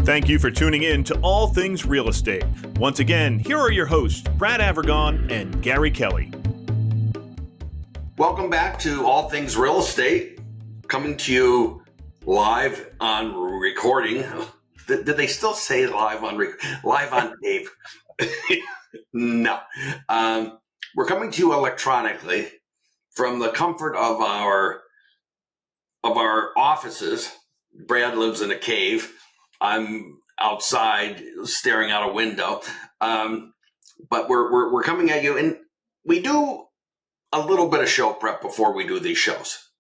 Thank you for tuning in to All Things Real Estate. Once again, here are your hosts, Brad Avergon and Gary Kelly. Welcome back to All Things Real Estate, coming to you live on recording. Did they still say live on tape? No. We're coming to you electronically from the comfort of our offices. Brad lives in a cave. I'm outside staring out a window. But we're coming at you, and we do a little bit of show prep before we do these shows.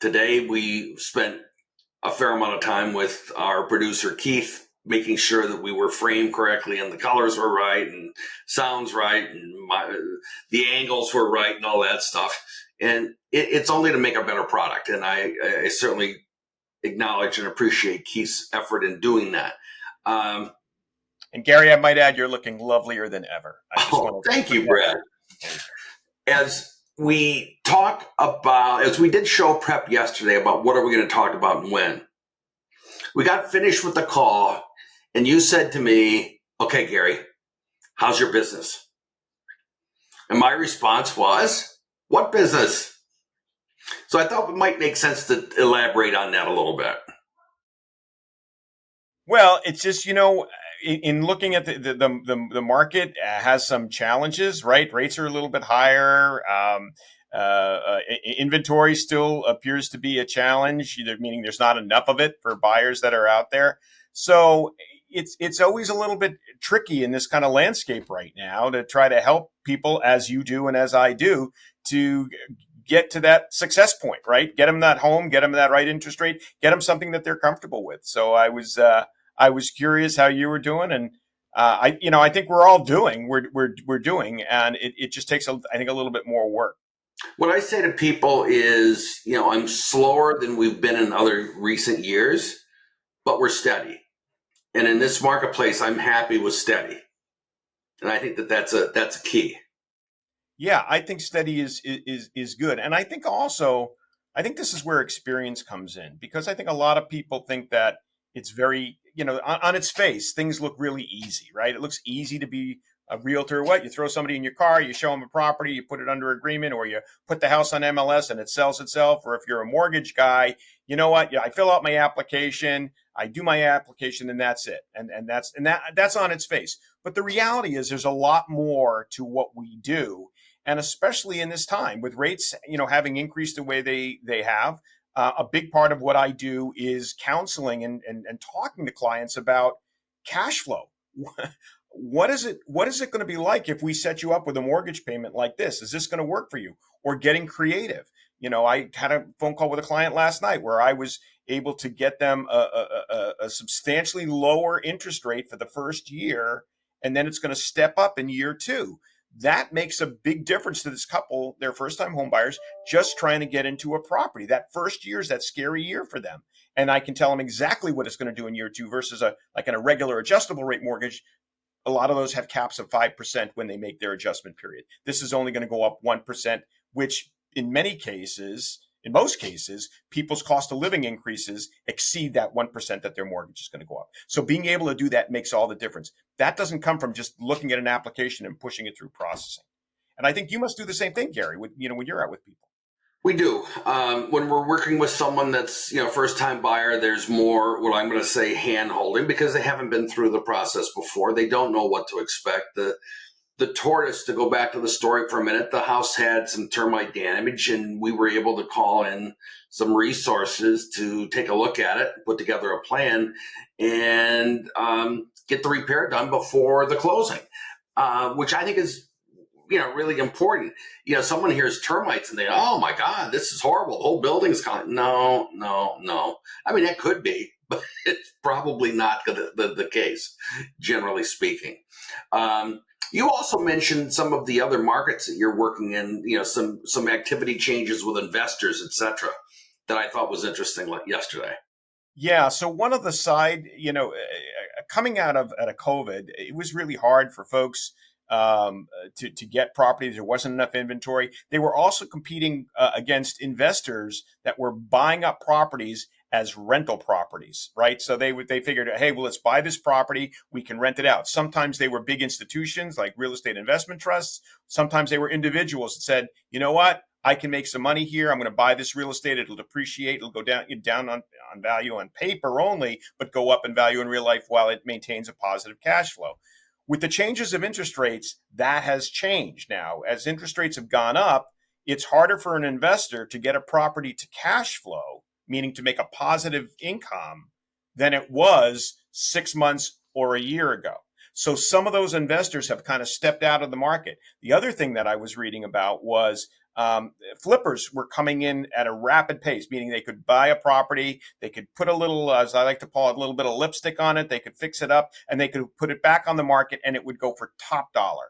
Today, we spent a fair amount of time with our producer, Keith, making sure that we were framed correctly and the colors were right and sounds right and the angles were right and all that stuff. And it's only to make a better product. And I certainly acknowledge and appreciate Keith's effort in doing that. And Gary, I might add, you're looking lovelier than ever. Thank you, Brad. As we did show prep yesterday about what are we going to talk about and when, we got finished with the call and you said to me, okay, Gary, how's your business? And my response was, what business? So I thought it might make sense to elaborate on that a little bit. Well, it's just, in looking at the market has some challenges, right? Rates are a little bit higher. Inventory still appears to be a challenge, meaning there's not enough of it for buyers that are out there. So it's always a little bit tricky in this kind of landscape right now to try to help people, as you do and as I do, to get to that success point, right? Get them that home, get them that right interest rate, get them something that they're comfortable with. So I was curious how you were doing, and I think we're all doing, we're doing, and it just takes I think a little bit more work. What I say to people is, I'm slower than we've been in other recent years, but we're steady. And in this marketplace, I'm happy with steady. And I think that's a key. Yeah, I think steady is good. And I think this is where experience comes in, because I think a lot of people think that it's very, on its face, things look really easy, right? It looks easy to be a realtor. What? You throw somebody in your car, you show them a property, you put it under agreement, or you put the house on MLS and it sells itself. Or if you're a mortgage guy, you know what? Yeah, I fill out my application, I do my application, and that's it. And that's on its face. But the reality is there's a lot more to what we do. And especially in this time with rates, having increased the way they have, a big part of what I do is counseling and talking to clients about cash flow. What is it going to be like if we set you up with a mortgage payment like this? Is this going to work for you? Or getting creative. I had a phone call with a client last night where I was able to get them a substantially lower interest rate for the first year, and then it's going to step up in year 2. That makes a big difference to this couple. They're first-time home buyers just trying to get into a property. That first year is that scary year for them. And I can tell them exactly what it's going to do in year 2 versus like in a regular adjustable rate mortgage. A lot of those have caps of 5% when they make their adjustment period. This is only going to go up 1%, which in most cases, people's cost of living increases exceed that 1% that their mortgage is going to go up. So being able to do that makes all the difference. That doesn't come from just looking at an application and pushing it through processing. And I think you must do the same thing, Gary, when you're out with people. We do. When we're working with someone that's, first-time buyer, there's more, what I'm going to say, hand-holding, because they haven't been through the process before. They don't know what to expect. The tortoise, to go back to the story for a minute, the house had some termite damage, and we were able to call in some resources to take a look at it, put together a plan, and get the repair done before the closing, which I think is really important. Someone hears termites and they, oh my God, this is horrible. The whole building's gone. No. I mean, that could be, but it's probably not the case, generally speaking. You also mentioned some of the other markets that you're working in, some activity changes with investors, et cetera, that I thought was interesting yesterday. Yeah. So one of the side, coming out of COVID, it was really hard for folks to get properties. There wasn't enough inventory. They were also competing against investors that were buying up properties as rental properties, right? So they figured, hey, well, let's buy this property, we can rent it out. Sometimes they were big institutions like real estate investment trusts. Sometimes they were individuals that said, you know what, I can make some money here. I'm going to buy this real estate. It'll depreciate. It'll go down on value on paper only, but go up in value in real life while it maintains a positive cash flow. With the changes of interest rates, that has changed now. As interest rates have gone up, it's harder for an investor to get a property to cash flow, meaning to make a positive income, than it was 6 months or a year ago. So some of those investors have kind of stepped out of the market. The other thing that I was reading about was flippers were coming in at a rapid pace, meaning they could buy a property, they could put a little, as I like to call it, a little bit of lipstick on it, they could fix it up, and they could put it back on the market, and it would go for top dollar.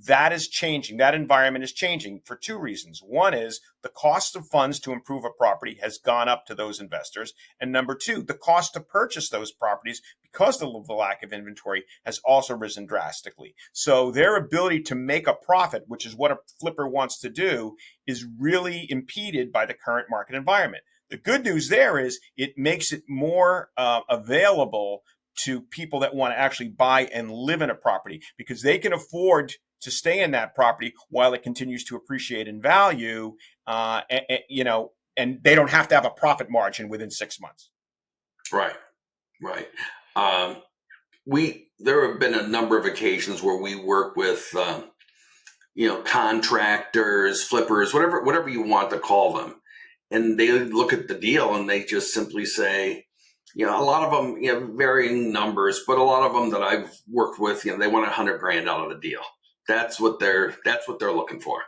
That is changing. That environment is changing for two reasons. One is the cost of funds to improve a property has gone up to those investors. And number two, the cost to purchase those properties, because of the lack of inventory, has also risen drastically. So their ability to make a profit, which is what a flipper wants to do, is really impeded by the current market environment. The good news there is it makes it more available to people that want to actually buy and live in a property, because they can afford to stay in that property while it continues to appreciate in value, and they don't have to have a profit margin within 6 months. Right. There have been a number of occasions where we work with, contractors, flippers, whatever you want to call them, and they look at the deal and they just simply say, a lot of them, varying numbers, but a lot of them that I've worked with, they want $100,000 out of the deal. That's what they're looking for.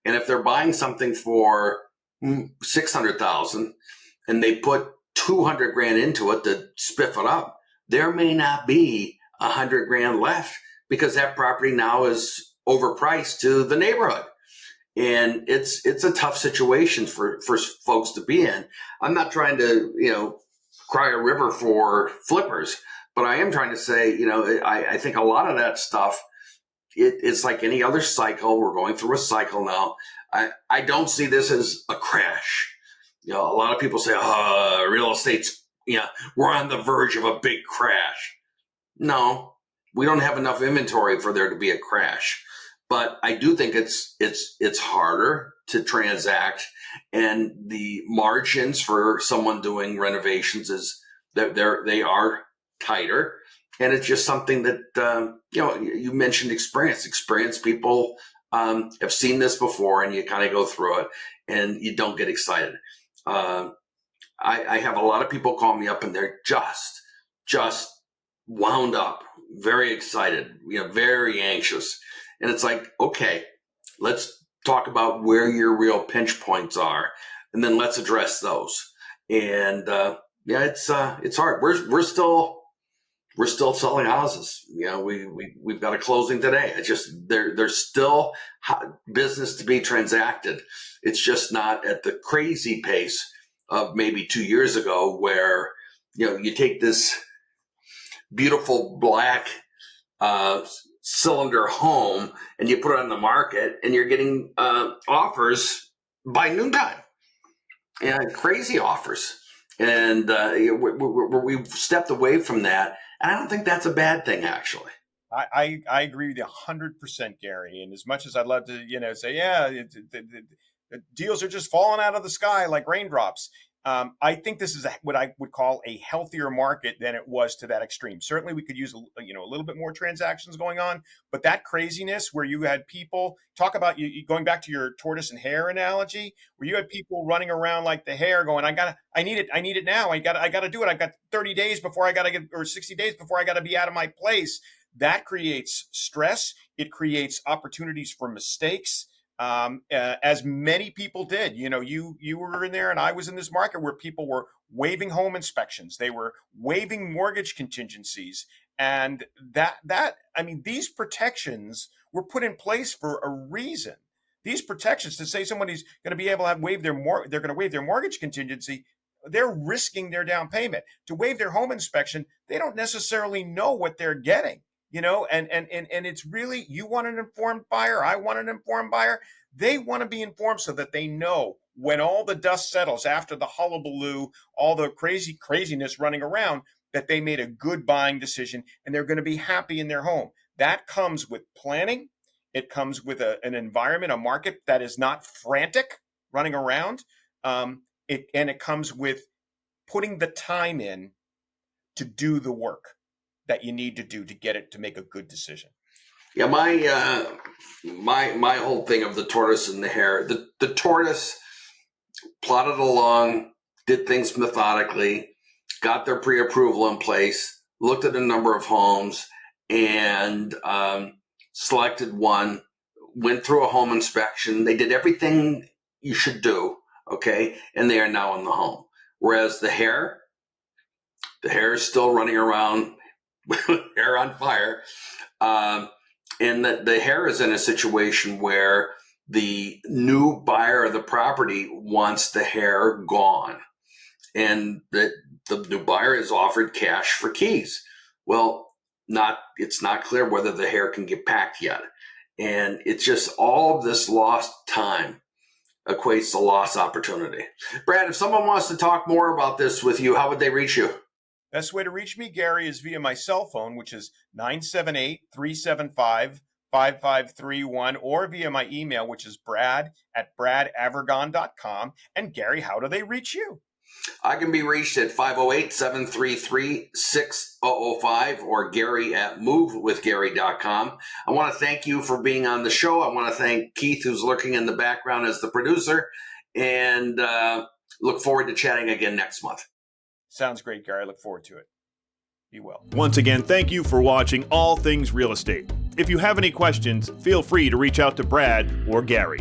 And if they're buying something for $600,000 and they put $200,000 into it to spiff it up, there may not be $100,000 left, because that property now is overpriced to the neighborhood. And it's a tough situation for folks to be in. I'm not trying to, cry a river for flippers, but I am trying to say, I think a lot of that stuff, it's like any other cycle. We're going through a cycle now. I don't see this as a crash. A lot of people say, real estate's, we're on the verge of a big crash. No, we don't have enough inventory for there to be a crash. But I do think it's harder to transact, and the margins for someone doing renovations is that they are tighter. And it's just something that, you mentioned experience. Experienced people have seen this before, and you kind of go through it and you don't get excited. I have a lot of people call me up and they're just wound up, very excited, very anxious. And it's like, okay, let's talk about where your real pinch points are, and then let's address those. And it's hard. We're still selling houses. We've got a closing today. It's just there's still business to be transacted. It's just not at the crazy pace of maybe 2 years ago, where you take this beautiful black cylinder home and you put it on the market, and you're getting offers by noontime, crazy offers. And we've stepped away from that. And I don't think that's a bad thing, actually. I agree with you 100%, Gary. And as much as I'd love to, say, the deals are just falling out of the sky like raindrops, I think this is what I would call a healthier market than it was to that extreme. Certainly, we could use a little bit more transactions going on, but that craziness where you had people talk about you going back to your tortoise and hare analogy, where you had people running around like the hare, going, I need it now. I got to do it. I've got 30 days before I got to get, or 60 days before I got to be out of my place. That creates stress. It creates opportunities for mistakes. As many people did. You were in there, and I was in this market where people were waiving home inspections. They were waiving mortgage contingencies. And these protections were put in place for a reason. These protections, to say somebody's going to be able to waive they're going to waive their mortgage contingency, they're risking their down payment. To waive their home inspection, they don't necessarily know what they're getting. And it's really, you want an informed buyer, I want an informed buyer. They want to be informed so that they know when all the dust settles after the hullabaloo, all the craziness running around, that they made a good buying decision and they're going to be happy in their home. That comes with planning. It comes with an environment, a market that is not frantic running around. It comes with putting the time in to do the work that you need to do to get it to make a good decision. Yeah, my whole thing of the tortoise and the hare. The tortoise plodded along, did things methodically, got their pre-approval in place, looked at a number of homes, and selected one. Went through a home inspection. They did everything you should do, okay, and they are now in the home. Whereas the hare is still running around, hair on fire. And the hare is in a situation where the new buyer of the property wants the hare gone. And the new buyer is offered cash for keys. Well, it's not clear whether the hare can get packed yet. And it's just all of this lost time equates to lost opportunity. Brad, if someone wants to talk more about this with you, how would they reach you? Best way to reach me, Gary, is via my cell phone, which is 978-375-5531, or via my email, which is brad@bradavergon.com. And Gary, how do they reach you? I can be reached at 508-733-6005 or Gary@movewithgary.com. I want to thank you for being on the show. I want to thank Keith, who's lurking in the background as the producer, and look forward to chatting again next month. Sounds great, Gary. I look forward to it. Be well. Once again, thank you for watching All Things Real Estate. If you have any questions, feel free to reach out to Brad or Gary.